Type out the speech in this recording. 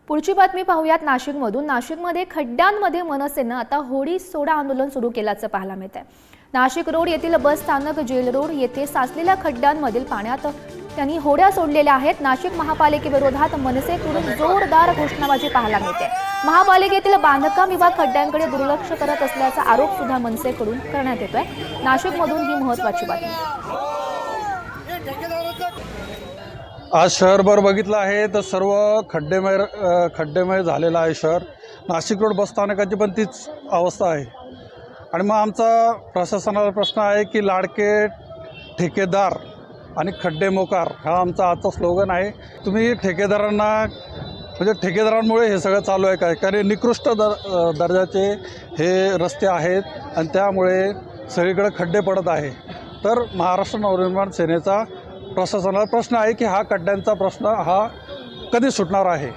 पुढची बातमी पाहूयात नाशिकमधून। नाशिकमध्ये खड्ड्यांमध्ये मनसेनं आता होडी सोडा आंदोलन सुरू केल्याचं पाहायला मिळत आहे। नाशिक रोड येथील बस स्थानक, जेल रोड येथे साचलेल्या खड्ड्यांमधील पाण्यात त्यांनी होड्या सोडलेल्या आहेत। नाशिक महापालिकेविरोधात मनसेकडून जोरदार घोषणाबाजी पाहायला मिळते। महापालिकेतील बांधकाम विभाग खड्ड्यांकडे दुर्लक्ष करत असल्याचा आरोप सुद्धा मनसेकडून करण्यात येतोय। नाशिकमधून ही महत्त्वाची बातमी। आज शहरभर बघितलं आहे तर सर्व खड्डेमय झालेलं आहे शहर। नाशिक रोड बस स्थानकाची पण तीच अवस्था आहे। आणि मग आमचा प्रशासनाला प्रश्न आहे की लाडके ठेकेदार आणि खड्डे मोकार हा आमचा आजचा स्लोगन आहे। तुम्ही ठेकेदारांना म्हणजे ठेकेदारांमुळे हे सगळं चालू आहे काय? कारण निकृष्ट दर्जाचे हे रस्ते आहेत आणि त्यामुळे सगळीकडे खड्डे पडत आहे। तर महाराष्ट्र नवनिर्माण सेनेचा प्रशासनाला प्रश्न आहे की हा खड्ड्यांचा प्रश्न हा कधी सुटणार आहे।